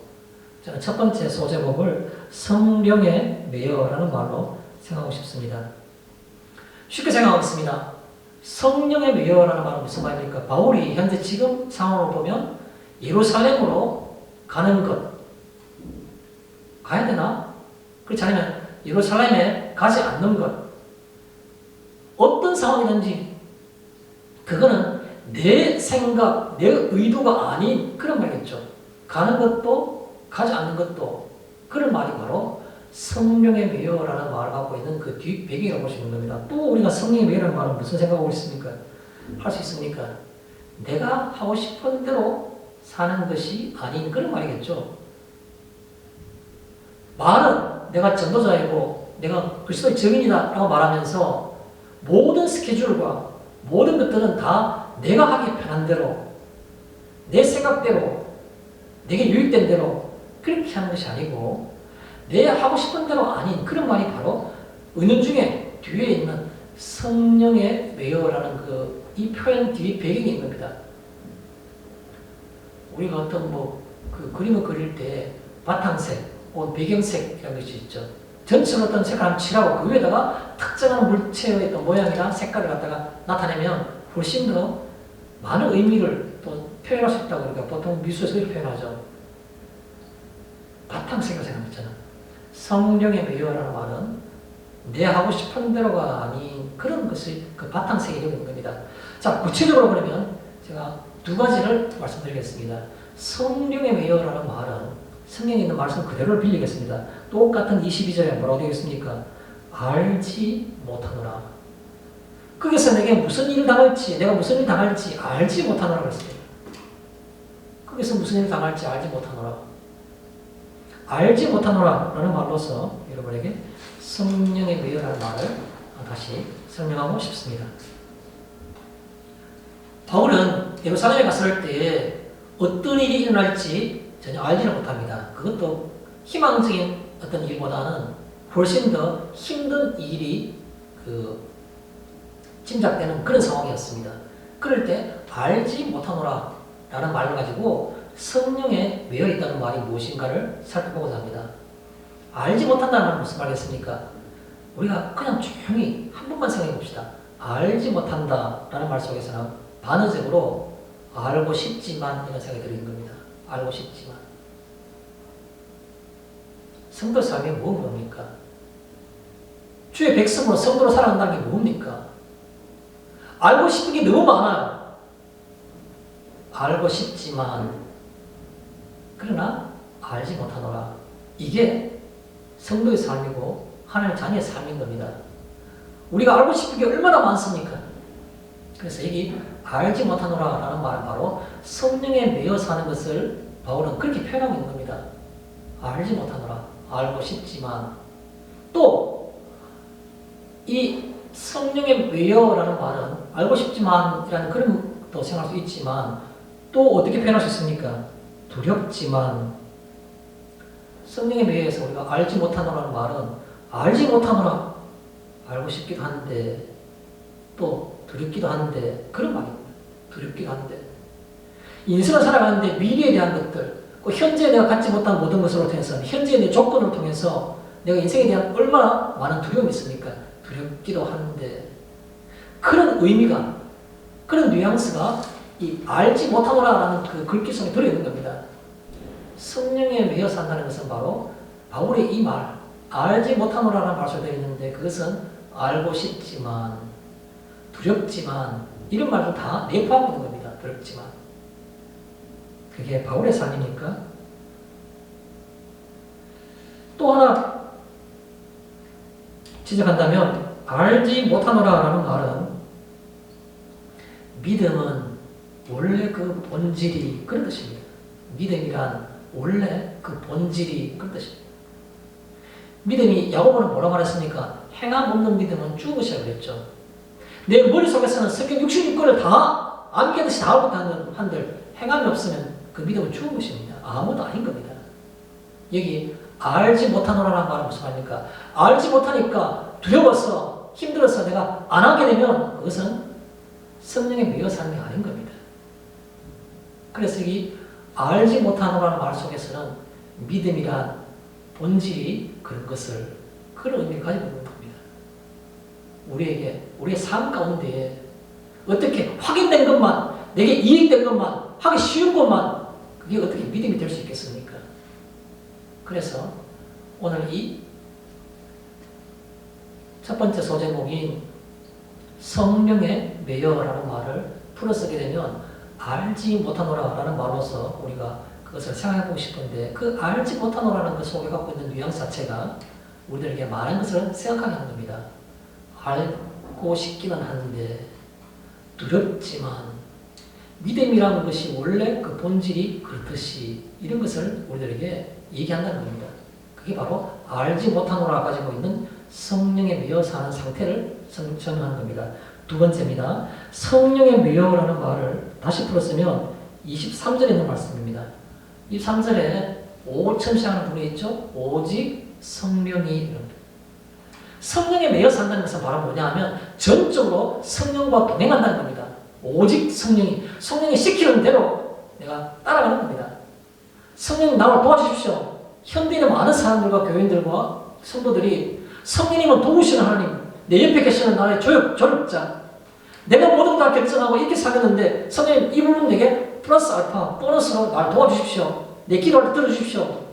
저는 첫 번째 소제목을 성령에 매여라는 말로 생각하고 싶습니다. 쉽게 생각하겠습니다. 성령에 매여라는 말은 무슨 말입니까? 바울이 현재 지금 상황으로 보면 예루살렘으로 가는 것. 가야 되나? 그렇지 않으면 예루살렘에 가지 않는 것. 어떤 상황이든지 그거는 내 생각, 내 의도가 아닌 그런 말이겠죠. 가는 것도 가지 않는 것도 그런 말이 바로 성령의 매여라는 말을 갖고 있는 그 뒷 배경이라고 볼 수 있는 겁니다. 또 우리가 성령의 매여라는 말은 무슨 생각하고 있습니까? 할 수 있습니까? 내가 하고 싶은 대로 사는 것이 아닌 그런 말이겠죠. 말은 내가 전도자이고 내가 그리스도의 증인이다 라고 말하면서 모든 스케줄과 모든 것들은 다 내가 하기 편한 대로 내 생각대로 내게 유익된 대로 그렇게 하는 것이 아니고 내 하고 싶은 대로 아닌 그런 말이 바로 은연중에 뒤에 있는 성령의 매여라는 이 표현 뒤에 배경이 있는 겁니다. 우리가 어떤 그 그림을 그릴 때 바탕색 혹은 배경색이라는 것이 있죠. 전체로 어떤 색깔을 한번 칠하고 그 위에다가 특정한 물체의 어떤 모양이나 색깔을 갖다가 나타내면 훨씬 더 많은 의미를 또 표현할 수 있다고 우리가 보통 미술에서 이렇게 표현하죠. 바탕색을 생각했잖아. 성령의 매여라는 말은 내 하고 싶은 대로가 아닌 그런 것이 그 바탕색이 되는 겁니다. 자, 구체적으로 그러면 제가 두 가지를 말씀드리겠습니다. 성령의 매여라는 말은 성경에 있는 말씀 그대로 빌리겠습니다. 똑같은 22절에 뭐라고 되겠습니까? 알지 못하노라. 거기서 내게 무슨 일을 당할지, 내가 무슨 일을 당할지 알지 못하노라 그랬어요. 거기서 무슨 일을 당할지 알지 못하노라. 알지 못하노라 라는 말로서 여러분에게 성령의 매여라는 말을 다시 설명하고 싶습니다. 바울은 예루살렘에 갔을 때 어떤 일이 일어날지 전혀 알지는 못합니다. 그것도 희망적인 어떤 일보다는 훨씬 더 힘든 일이 짐작되는 그런 상황이었습니다. 그럴 때 알지 못하노라 라는 말을 가지고 성령에 매여 있다는 말이 무엇인가를 살펴보고자 합니다. 알지 못한다는 말은 무슨 말이겠습니까? 우리가 그냥 조용히 한 번만 생각해 봅시다. 알지 못한다 라는 말 속에서는 반어적으로 알고 싶지만 이런 생각이 들어있는 겁니다. 알고 싶지만. 성도 삶이 뭡니까? 주의 백성으로 성도로 살아간다는 게 뭡니까? 알고 싶은 게 너무 많아요. 알고 싶지만 그러나 알지 못하노라. 이게 성도의 삶이고 하나님의 자녀의 삶인 겁니다. 우리가 알고 싶은 게 얼마나 많습니까? 그래서 여기 알지 못하노라 라는 말은 바로 성령에 매여 사는 것을 바울은 그렇게 표현하고 있는 겁니다. 알지 못하노라. 알고 싶지만 또 이 성령에 매여라는 말은 알고 싶지만 이라는 그런 것도 생각할 수 있지만 또 어떻게 표현할 수 있습니까? 두렵지만 성령에 매여서 우리가 알지 못하노라는 말은 알지 못하노라 알고 싶기도 한데 또 두렵기도 한데 그런 말입니다. 두렵기도 한데 인생을 살아가는데 미래에 대한 것들 현재에 내가 갖지 못한 모든 것으로 통해서 현재의 내 조건을 통해서 내가 인생에 대한 얼마나 많은 두려움이 있습니까? 두렵기도 한데 그런 의미가 그런 뉘앙스가 이 알지 못하노라라는 그 글귀 속에 들어있는 겁니다. 성령에 매여 산다는 것은 바로 바울의 이 말 알지 못하노라라는 말 속에 있는데 그것은 알고 싶지만 두렵지만 이런 말도 다 내포하고 있는 겁니다. 두렵지만 그게 바울의 삶입니까? 또 하나 지적한다면 알지 못하노라라는 말은 믿음은 원래 그 본질이 그런 뜻입니다. 믿음이란 원래 그 본질이 그런 뜻입니다. 믿음이 야고보는 뭐라고 말했습니까? 행함 없는 믿음은 죽은 것이라고 그랬죠. 내 머릿속에서는 성경 66권을 다 암기하듯이 다 알고 한들 행함이 없으면 그 믿음은 죽은 것입니다. 아무도 아닌 겁니다. 여기 알지 못하노라는 말은 무슨 말입니까? 알지 못하니까 두려워서 힘들어서 내가 안 하게 되면 그것은 성령에 매여서 하는 게 아닌 겁니다. 그래서 이 알지 못하노라는 말 속에서는 믿음이란 본질이 그런 것을 그런 의미를 가지고 있는 겁니다. 우리의 삶 가운데 어떻게 확인된 것만, 내게 이익된 것만, 하기 쉬운 것만 그게 어떻게 믿음이 될 수 있겠습니까? 그래서 오늘 이 첫 번째 소제목인 성령의 매여라는 말을 풀어쓰게 되면 알지 못하노라라는 말로서 우리가 그것을 생각해보고 싶은데 그 알지 못하노라는 그 속에 갖고 있는 뉘앙스 자체가 우리들에게 많은 것을 생각하게 하는 겁니다. 알고 싶기는 한데 두렵지만 믿음이라는 것이 원래 그 본질이 그렇듯이 이런 것을 우리들에게 얘기한다는 겁니다. 그게 바로 알지 못하노라 가지고 있는 성령의 매여서 하는 상태를 설명하는 겁니다. 두 번째입니다. 성령의 매여라는 말을 다시 풀었으면 23절에 있는 말씀입니다. 23절에 오처럼 시작하는 부분이 있죠. 오직 성령이 성령에 매여서 한다는 것은 바로 뭐냐 하면 전적으로 성령과 동행한다는 겁니다. 오직 성령이 시키는 대로 내가 따라가는 겁니다. 성령님 나를 도와주십시오. 현대인의 많은 사람들과 교인들과 성도들이 성령님은 도우시는 하나님, 내 옆에 계시는 나의 조력자, 내가 모든 걸 결정하고 이렇게 살았는데 성령님 이 부분 내게 플러스 알파, 보너스로 나를 도와주십시오. 내 기도를 들어주십시오.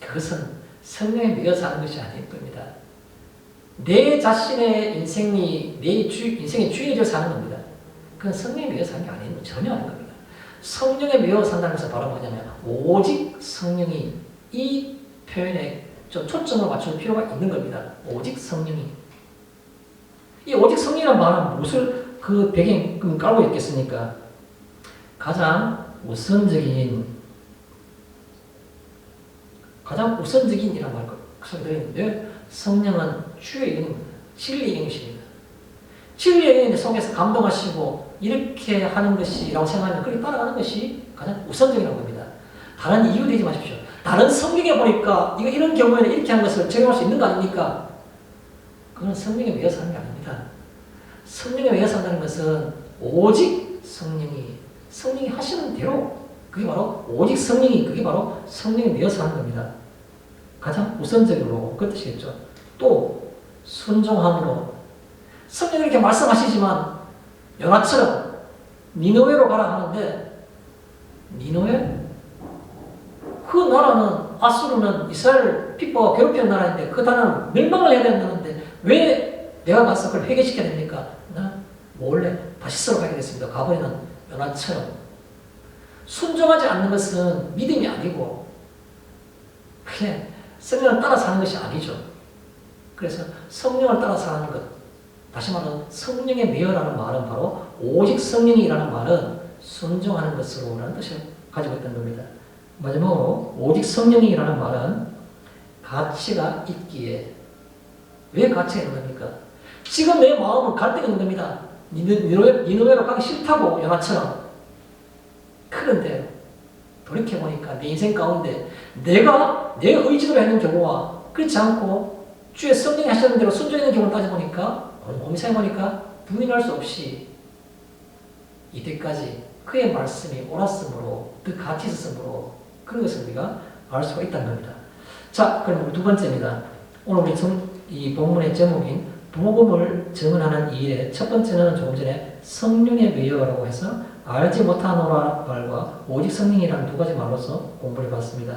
그것은 성령에 매여서 하는 것이 아닐 겁니다. 내 자신의 인생이 내 인생의 주인이 되어서 하는 겁니다. 그건 성령에 매여서 하는 게 아닌 전혀 아닌 겁니다. 성령에 매여서 한다는 것은 바로 뭐냐면 오직 성령이 이 표현에 좀 초점을 맞출 필요가 있는 겁니다. 오직 성령이. 이 오직 성령이라는 말은 무엇을 그 배경 깔고 있겠습니까? 가장 우선적인 이란 말을 들어있는데 성령은 주의 영입니다. 진리의 영이십니다. 진리의 영 속에서 감동하시고 이렇게 하는 것이라고 생각하면 그렇게 따라가는 것이 가장 우선적이라는 겁니다. 다른 이유 되지 마십시오. 다른 성경에 보니까 이런 경우에는 이렇게 하는 것을 적용할 수 있는 거 아닙니까? 그건 성령에 매여서 하는 게 아닙니다. 성령에 매여서 한다는 것은 오직 성령이 하시는 대로 그게 바로 오직 그게 바로 성령에 매여서 하는 겁니다. 가장 우선적으로 그 뜻이겠죠. 또 순종함으로 성령이 이렇게 말씀하시지만 요나처럼 니느웨로 가라 하는데 니느웨? 그 나라는 아수르는 이스라엘을 핍박하고 괴롭히는 나라인데 그 나라는 멸망을 해야 된다는데 왜 내가 가서 그걸 회개시켜야 됩니까? 나 몰래 다시스로 가게 됐습니다. 가버리는 요나처럼 순종하지 않는 것은 믿음이 아니고 그냥 성령을 따라 사는 것이 아니죠. 그래서 성령을 따라 사는 것, 다시 말하면 성령의 매여라는 말은 바로 오직 성령이라는 말은 순종하는 것으로라는 뜻을 가지고 있다는 겁니다. 마지막으로 오직 성령이라는 말은 가치가 있기에 왜 가치가 있는 겁니까? 지금 내 마음은 갈등이 있는 겁니다. 니느웨로 가기 싫다고 요나처럼. 그런데 돌이켜보니까 내 인생 가운데 내가 내 의지로 하는 경우와 그렇지 않고 주의 성령이 하시는 대로 순종하는 경우를 따져보니까 생각해보니까 부인할 수 없이 이때까지 그의 말씀이 옳았으므로 그 가치 있었으므로 그런 것을 우리가 알 수가 있다는 겁니다. 자, 그럼 우리 두 번째입니다. 오늘 우리 이 본문의 제목인 복음을 증언하는 일에 첫 번째는 조금 전에 성령의 매여라고 해서 알지 못하노라 말과 오직 성령이라는 두 가지 말로서 공부를 해봤습니다.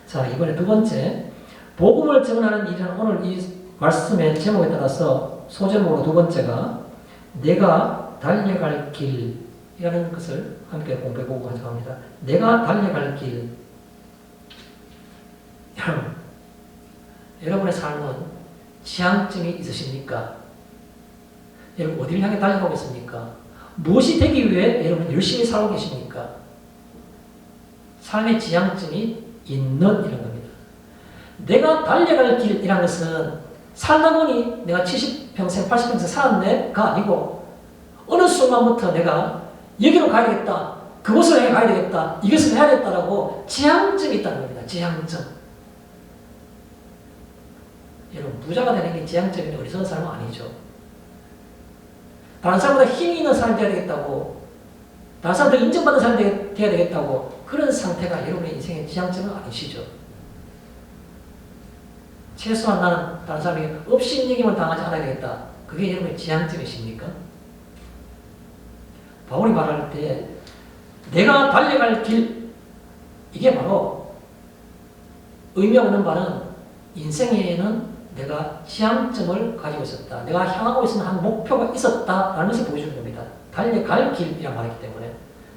자, 이번에 두 번째 복음을 증언하는 일은 오늘 이 말씀의 제목에 따라서 소제목으로 두 번째가 내가 달려갈 길이라는 것을 함께 공부해보고 하자고 합니다. 내가 달려갈 길. 여러분의 삶은 지향점이 있으십니까? 여러분 어디를 향해 달려가고 있습니까? 무엇이 되기 위해 여러분 열심히 살고 계십니까? 삶의 지향점이 있는 이런 겁니다. 내가 달려갈 길이라는 것은 살다 보니 내가 70 70평생, 80평생 살았네가 아니고 어느 순간부터 내가 여기로 가야 되겠다, 그곳을 가야 되겠다, 이것을 해야겠다라고 지향점이 있다는 겁니다. 지향점. 여러분, 부자가 되는 게 지향점이 어리석은 사람은 아니죠. 다른 사람보다 힘이 있는 사람이 되어야 되겠다고, 다른 사람들 인정받는 사람이 되어야 되겠다고, 그런 상태가 여러분의 인생의 지향점은 아니시죠. 최소한 나는 다른 사람에게 업신여김을 당하지 않아야 되겠다. 그게 여러분의 지향점이십니까? 바울이 말할 때 내가 달려갈 길, 이게 바로 의미가 없는 바는 인생에는 내가 지향점을 가지고 있었다, 내가 향하고 있는 한 목표가 있었다라는 것을 보여주는 겁니다. 달려갈 길이란 말이기 때문에.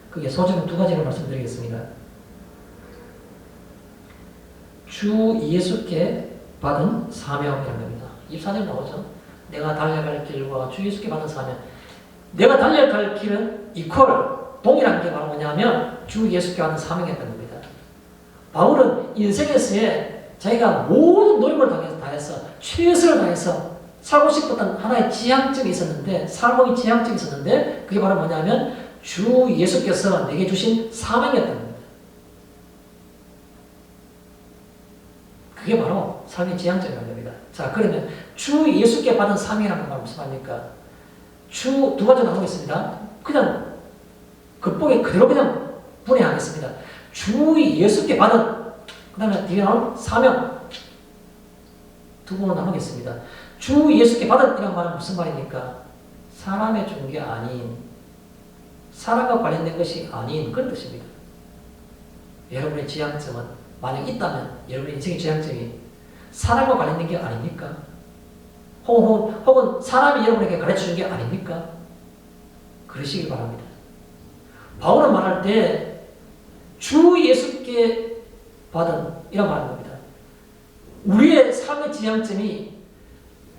그게 소점은 두 가지를 말씀드리겠습니다. 주 예수께 받은 사명이라는 겁니다. 24절 나오죠. 내가 달려갈 길과 주 예수께 받은 사명. 내가 달려갈 길은 이퀄, 동일한 게 바로 뭐냐면 주 예수께 받은 사명이었던 겁니다. 바울은 인생에서의 자기가 모든 노력을 다해서 최선을 다해서 살고 싶었던 하나의 지향점이 있었는데, 삶의 지향점이 있었는데, 그게 바로 뭐냐면 주 예수께서 내게 주신 사명이었던 겁니다. 그게 바로 삶의 지향점이라는 겁니다. 자, 그러면 주 예수께 받은 사명이라는 건 무슨 말입니까? 주 두 가지 나오겠습니다. 그냥 겉보기 그대로 그냥 분해하겠습니다. 주 예수께 받은, 그 다음에 뒤에 나온 사명, 두 부분으로 나누겠습니다. 주 예수께 받은 이란 말은 무슨 말입니까? 사람의 준 게 아닌, 사람과 관련된 것이 아닌 그런 뜻입니다. 여러분의 지향점은 만약 있다면 여러분의 인생의 지향점이 사람과 관련된 게 아닙니까? 혹은 사람이 여러분에게 가르쳐준 게 아닙니까? 그러시길 바랍니다. 바울은 말할 때 주 예수께 받은 이란 말인 겁니다. 우리의 삶의 지향점이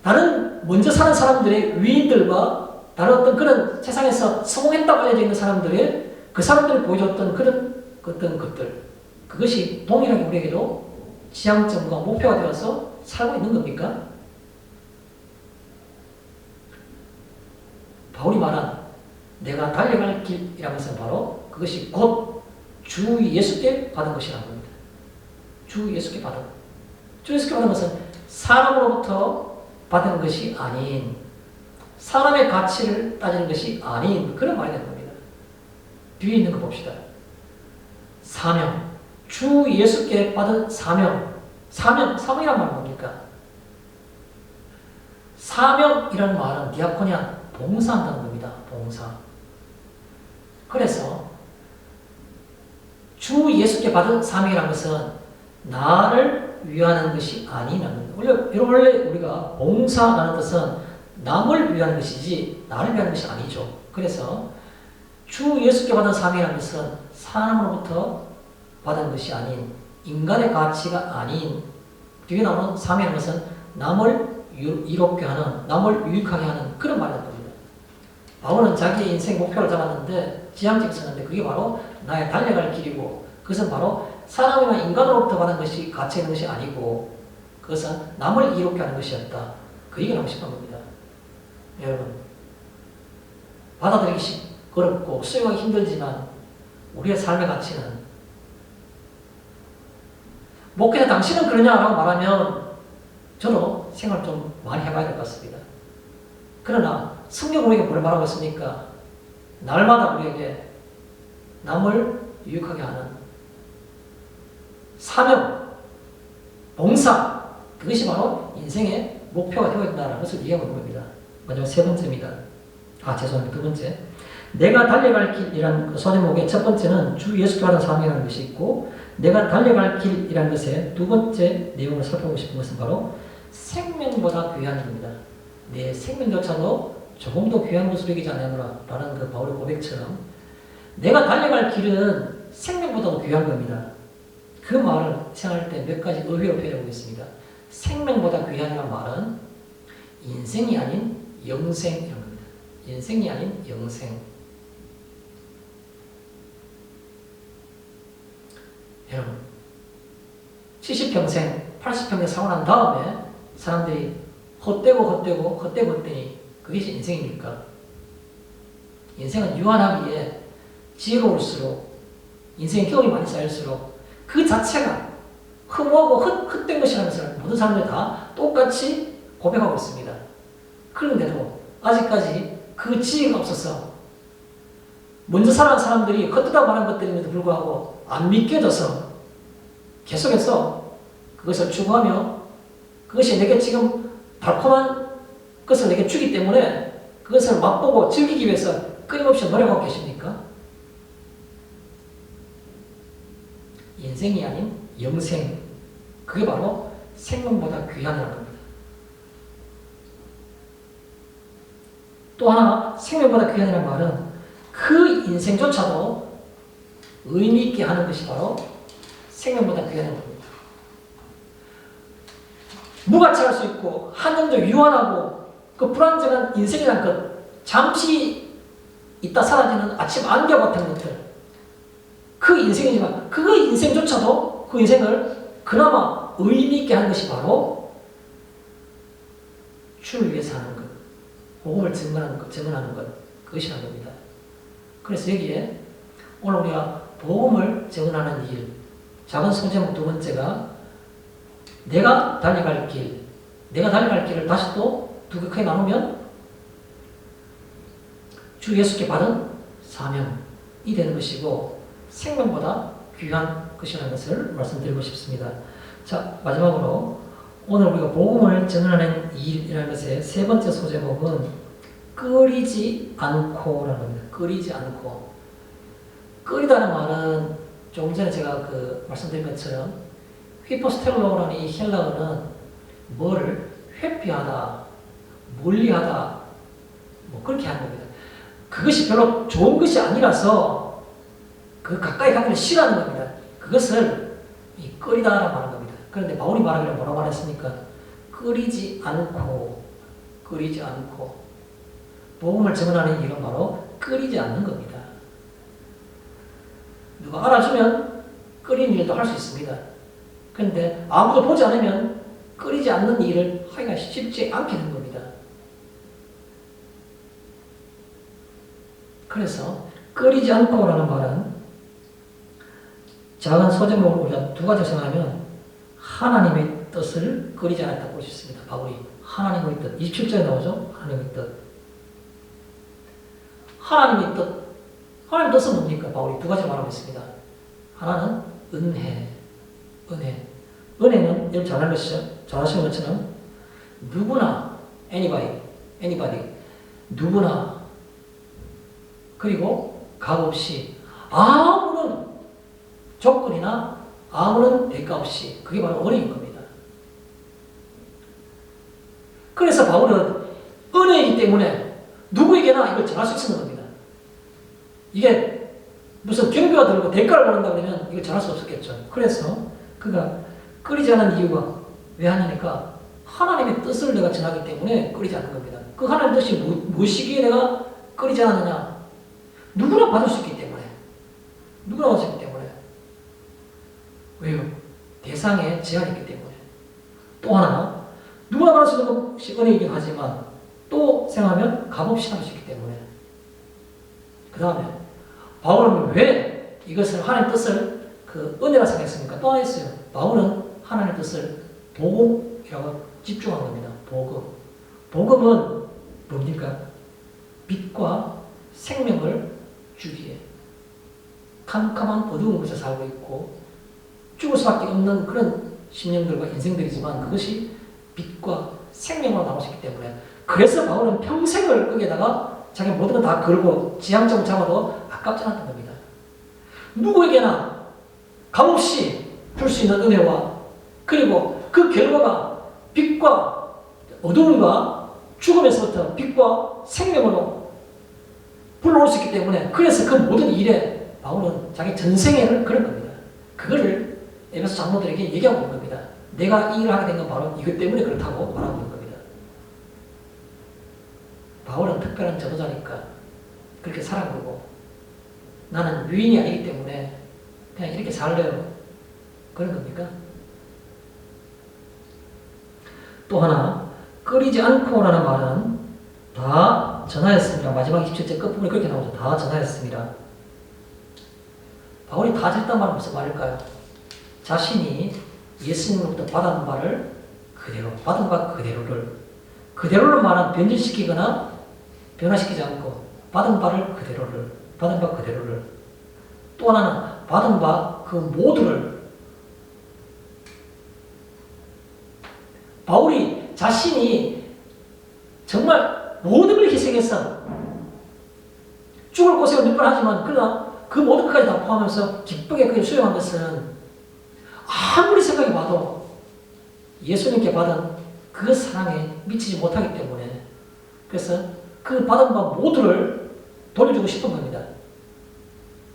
다른 먼저 사는 사람들의 위인들과 다른 어떤 그런 세상에서 성공했다고 알려져 있는 사람들의 그 사람들이 보여줬던 그런 어떤 것들, 그것이 동일하게 우리에게도 지향점과 목표가 되어서 살고 있는 겁니까? 바울이 말한 내가 달려갈 길이라는 것은 바로 그것이 곧 주 예수께 받은 것이라는 겁니다. 주 예수께 받은. 주 예수께 받은 것은 사람으로부터 받은 것이 아닌, 사람의 가치를 따지는 것이 아닌 그런 말이 되는 겁니다. 뒤에 있는 거 봅시다. 사명. 주 예수께 받은 사명. 사명이란 말은 뭡니까? 사명이라는 말은 디아코니아, 봉사한다는 겁니다. 봉사. 그래서 주 예수께 받은 사명이라는 것은 나를 위하는 것이 아니라는 겁니다. 원래 우리가 봉사라는 뜻은 남을 위하는 것이지 나를 위하는 것이 아니죠. 그래서 주 예수께 받은 사명이라는 것은 사람으로부터 받은 것이 아닌, 인간의 가치가 아닌, 뒤에 나오는 사명이라는 것은 남을 이롭게 하는, 남을 유익하게 하는 그런 말이란 겁니다. 바울은 자기의 인생 목표를 잡았는데, 지향점이 있었는데 그게 바로 나의 달려갈 길이고, 그것은 바로 사람이나 인간으로부터 받은 것이 가치 있는 것이 아니고 그것은 남을 이롭게 하는 것이었다. 그 얘기를 하고 싶은 겁니다. 여러분, 받아들이기 어렵고 수용하기 힘들지만 우리의 삶의 가치는, 목회자 당신은 그러냐라고 말하면 저도 생각을 좀 많이 해봐야 될 것 같습니다. 그러나 성경 우리에게 뭘 말하고 있습니까? 날마다 우리에게 남을 유익하게 하는 사명, 봉사, 그것이 바로 인생의 목표가 되어야 된다는 것을 이해하고 있는 겁니다. 먼저 세 번째입니다. 죄송합니다. 두 번째. 내가 달려갈 길이라는 그 소제목의 첫 번째는 주 예수께 받은 사명이라는 것이 있고, 내가 달려갈 길이라는 것의 두 번째 내용을 살펴보고 싶은 것은 바로 생명보다 귀한 겁니다. 내 생명조차도 조금 더 귀한 것으로 여기지 않느라 라는 그 바울의 고백처럼 내가 달려갈 길은 생명보다도 귀한 겁니다. 그 말을 생각할 때 몇 가지 의미로 표현해 보겠습니다. 생명보다 귀한이라는 말은 인생이 아닌 영생이라는 겁니다. 인생이 아닌 영생. 여러분, 70평생, 80평생 살고 난 다음에 사람들이 헛되고 헛되니 그게 인생입니까? 인생은 유한하기에 지혜로울수록 인생의 경험이 많이 쌓일수록 그 자체가 허무하고 헛된 것이라면서 모든 사람들이 다 똑같이 고백하고 있습니다. 그런데도 아직까지 그 지혜가 없어서 먼저 살아간 사람들이 헛되다고 하는 것들임에도 불구하고 안 믿겨져서 계속해서 그것을 추구하며 그것이 내게 지금 달콤한 것을 내게 주기 때문에 그것을 맛보고 즐기기 위해서 끊임없이 노력하고 계십니까? 인생이 아닌 영생, 그게 바로 생명보다 귀하다는 겁니다. 또 하나 생명보다 귀하다는 말은 그 인생조차도 의미 있게 하는 것이 바로 생명보다 귀하다는 겁니다. 무가치할 수 있고 한정적 유한하고 그 불안정한 인생이라는 것, 잠시 있다 사라지는 아침 안개 같은 것들, 그 인생이지만 그 인생조차도 그 인생을 그나마 의미 있게 하는 것이 바로 주를 위해서 하는 것, 복음을 증언하는 것, 그것이라는 겁니다. 그래서 여기에 오늘 우리가 복음을 증언하는 일, 작은 소제목 두 번째가 내가 달려갈 길을 다시 또 두 개 크게 나누면 주 예수께 받은 사명이 되는 것이고 생명보다 귀한 것이라는 것을 말씀드리고 싶습니다. 자, 마지막으로 오늘 우리가 복음을 전하는 일이라는 것의 세 번째 소제목은 끓이지 않고라는 겁니다. 끓이지 않고. 끓이다는 말은 조금 전에 제가 말씀드린 것처럼 휘포스텔로라는 이 헬라어는 뭐를 회피하다, 멀리하다, 뭐 그렇게 하는 겁니다. 그것이 별로 좋은 것이 아니라서 그 가까이 가기를 싫어하는 겁니다. 그것을 끓이다라고 하는 겁니다. 그런데 바울이 말하기를 뭐라고 말했습니까? 끓이지 않고. 복음을 증언하는 일은 바로 끓이지 않는 겁니다. 누가 알아주면 끓이는 일도 할 수 있습니다. 그런데 아무도 보지 않으면 끓이지 않는 일을 하기가 쉽지 않게 된 겁니다. 그래서 끓이지 않고라는 말은 작은 소제목으로 우리가 두 가지 생각하면 하나님의 뜻을 끓이지 않았다고 볼 수 있습니다. 바울이 하나님의 뜻, 27절에 나오죠? 하나님의 뜻. 하나님의 뜻은 뭡니까? 바울이 두 가지 말하고 있습니다. 하나는 은혜는 여러분 잘 아시는 것처럼 누구나, anybody, 누구나, 그리고 값없이 아무런 조건이나 아무런 대가 없이, 그게 바로 은혜인 겁니다. 그래서 바울은 은혜이기 때문에 누구에게나 이걸 전할 수 있는 겁니다. 이게 무슨 경비가 들고 대가를 받는다 그러면 이걸 전할 수 없었겠죠. 그래서 그가 끓이지 않은 이유가 왜 하냐니까 하나님의 뜻을 내가 전하기 때문에 끓이지 않는 겁니다. 그 하나님의 뜻이 무엇이기에 내가 끓이지 않느냐? 누구나 받을 수 있기 때문에. 왜요? 대상에 제한이 있기 때문에. 또 하나, 누구나 받을 수 있는 것이 은혜이긴 하지만 또 생각하면 값없이 받을 수 있기 때문에. 그 다음에 바울은 왜 이것을 하나님의 뜻을 은혜라 생각했습니까? 또 하나 있어요. 바울은 하나님의 뜻을 복음이라고 집중한 겁니다. 복음은 뭡니까? 빛과 생명을 주기에 캄캄한 어두운 곳에 살고 있고 죽을 수밖에 없는 그런 심령들과 인생들이지만 그것이 빛과 생명으로 나올 수 있기 때문에 그래서 바울은 평생을 거기에다가 자기 모든 걸 다 걸고 지향점을 잡아도 아깝지 않았던 겁니다. 누구에게나 값없이 줄 수 있는 은혜와 그리고 그 결과가 빛과 어둠과 죽음에서부터 빛과 생명으로 불러올 수 있기 때문에 그래서 그 모든 일에 바울은 자기 전생에를 그런 겁니다. 그거를 에베소 장로들에게 얘기하고 있는 겁니다. 내가 이 일을 하게 된 건 바로 이것 때문에 그렇다고 말하고 있는 겁니다. 바울은 특별한 전도자니까 그렇게 살아온 거고 나는 유인이 아니기 때문에 그냥 이렇게 살래요. 그런 겁니까? 또 하나, 끓이지 않고라는 말은 다 전하였습니다. 마지막 27절 끝부분에 그렇게 나오죠. 다 전하였습니다. 바울이 다 전했단 말은 무슨 말일까요? 자신이 예수님으로부터 받은 바를 그대로, 받은 바 그대로를 말은 변질시키거나 변화시키지 않고 받은 바를 그대로를, 받은 바 그대로를, 또 하나는 받은 바 그 모두를. 바울이 자신이 정말 모든 걸 희생해서 죽을 고생을 몇 번 하지만 그러나 그 모든 것까지 다 포함해서 기쁘게 그걸 수용한 것은 아무리 생각해 봐도 예수님께 받은 그 사랑에 미치지 못하기 때문에, 그래서 그 받은 바 모두를 돌려주고 싶은 겁니다.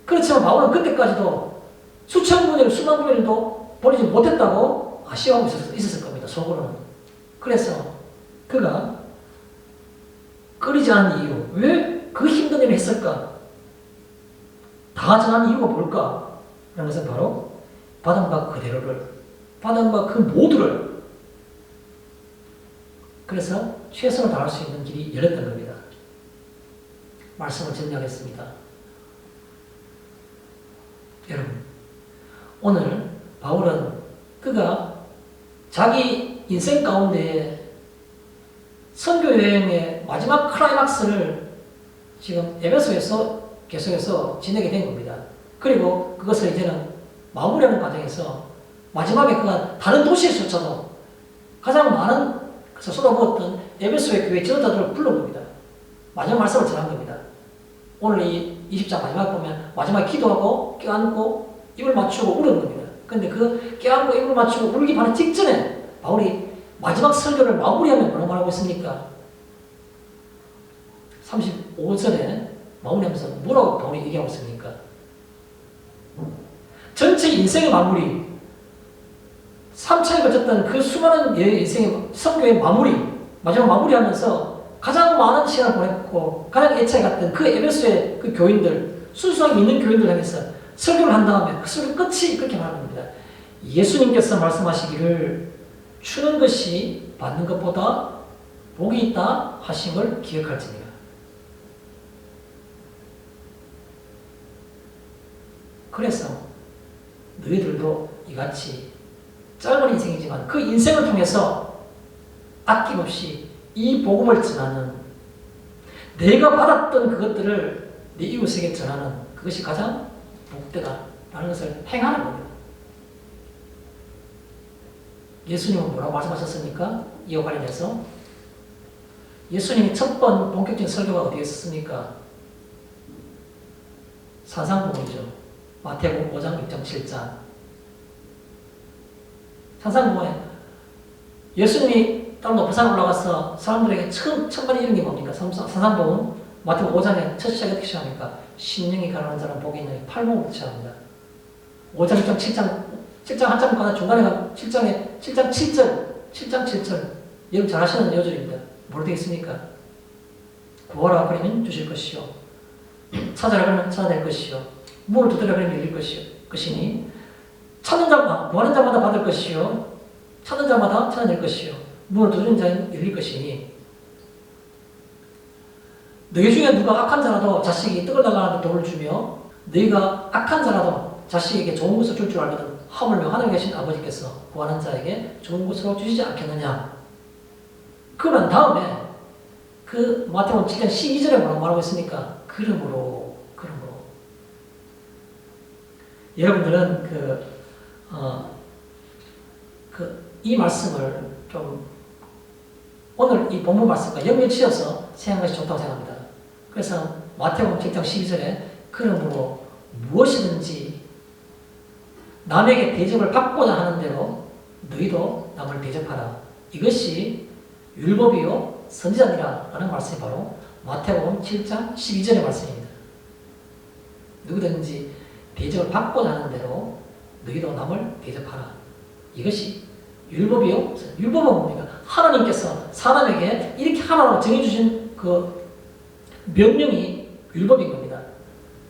그렇지만 바울은 그때까지도 수천 분의 수만 분의 일도 돌리지 못했다고 아쉬워하고 있었을 겁니다. 속으로는. 그래서 그가 끓이지 않은 이유, 왜 그 힘든 일을 했을까? 다 전한 이유가 뭘까? 라는 것은 바로 받은 바 그대로를, 받은 바 그 모두를, 그래서 최선을 다할 수 있는 길이 열렸던 겁니다. 말씀을 정리하겠습니다. 여러분, 오늘 바울은 그가 자기 인생 가운데 선교 여행의 마지막 클라이막스를 지금 에베소에서 계속해서 지내게 된 겁니다. 그리고 그것을 이제는 마무리하는 과정에서 마지막에 그가 다른 도시에서조차도 가장 많은 쏟아부었던 에베소의 교회 지도자들을 불러온 겁니다. 마지막 말씀을 전한 겁니다. 오늘 이 20장 마지막 보면 마지막에 기도하고 껴안고 입을 맞추고 울은 겁니다. 근데 그 껴안고 입을 맞추고 울기 바로 직전에 바울이 마지막 설교를 마무리하면 뭐라고 말하고 있습니까? 35절에 마무리하면서 뭐라고 바울이 얘기하고 있습니까? 전체 인생의 마무리, 3차에 걸쳤던 그 수많은 인생의 선교의 마무리, 마지막 마무리하면서 가장 많은 시간을 보냈고 가장 애착이 갔던 그 에베소의 그 교인들, 순수하게 믿는 교인들 향해서 설교를 한 다음에 그 설교 끝이 그렇게 말하는 겁니다. 예수님께서 말씀하시기를 주는 것이 받는 것보다 복이 있다 하심을 기억할지니라. 그래서 너희들도 이같이 짧은 인생이지만 그 인생을 통해서 아낌없이 이 복음을 전하는, 내가 받았던 그것들을 내 이웃에게 전하는 그것이 가장 복되다라는 것을 행하는 겁니다. 예수님은 뭐라고 말씀하셨습니까? 이와 관련해서 예수님이 첫 번 본격적인 설교가 어디에 있었습니까? 산상보훈이죠. 마태복음 5장, 6장, 7장. 산상보훈에 예수님이 땅 높은 산 올라가서 사람들에게 천만에 이른 게 뭡니까? 산상보훈 마태복음 5장에 첫 시작이 어떻게 시작합니까? 심령이 가난한 자는 복이 있느니 팔복으로 시작합니다. 5장, 6장, 7장 한 장마다 중간에 7장 7절 여러분 잘 아시는 요절입니다. 뭐로 되어 있습니까? 구하라 그러면 주실 것이요, 찾아라 그러면 찾아낼 것이요, 문을 두드려 그러면 열릴 것이니 찾는 자마다 구하는 자마다 받을 것이요, 찾는 자마다 찾아낼 것이요, 문을 두드리는 자는 열릴 것이니 너희 중에 누가 악한 자라도 자식이 떡을 달라는데 돌을 주며 너희가 악한 자라도 자식에게 좋은 것을 줄 알거든 하물며 하늘에 계신 아버지께서 구하는 자에게 좋은 것으로 주시지 않겠느냐. 그러면 다음에 그 마태복음 7장 12절에 뭐라고 말하고 있습니까? 그러므로 여러분들은 이 말씀을 좀 오늘 이 본문 말씀과 연결지어서 생각하는 것이 좋다고 생각합니다. 그래서 마태복음 7장 12절에 그러므로 무엇이든지 남에게 대접을 받고자 하는 대로 너희도 남을 대접하라. 이것이 율법이요 선지자니라 라는 말씀이 바로 마태복음 7장 12절의 말씀입니다. 누구든지 대접을 받고자 하는 대로 너희도 남을 대접하라. 이것이 율법이요. 율법은 뭡니까? 하나님께서 사람에게 이렇게 하라고 정해주신 그 명령이 율법인 겁니다.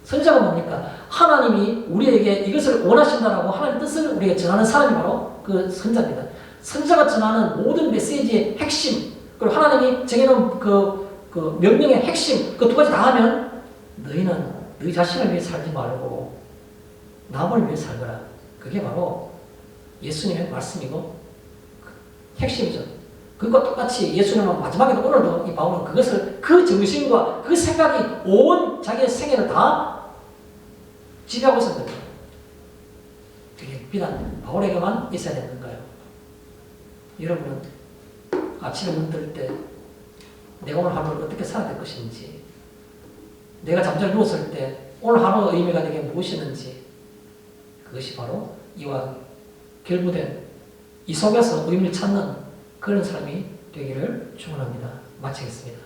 선지자가 뭡니까? 하나님이 우리에게 이것을 원하신다라고 하나님의 뜻을 우리에게 전하는 사람이 바로 그 선지자입니다. 선지자가 전하는 모든 메시지의 핵심, 그리고 하나님이 정해놓은 그 명령의 핵심, 그 두 가지 다 하면 너희는 너희 자신을 위해 살지 말고 남을 위해 살거라. 그게 바로 예수님의 말씀이고 핵심이죠. 그것과 똑같이 예수님은 마지막에도 오늘도 이 바울은 그것을 그 정신과 그 생각이 온 자기의 생애를 다 지배하고 있었거든요. 그게 비단 바울에게만 있어야 되는 건가요? 여러분은 아침에 눈 뜰 때 내가 오늘 하루를 어떻게 살아야 될 것인지, 내가 잠잘 누웠을 때 오늘 하루의 의미가 내게 무엇이었는지, 그것이 바로 이와 결부된 이 속에서 의미를 찾는 그런 삶이 되기를 축원합니다. 마치겠습니다.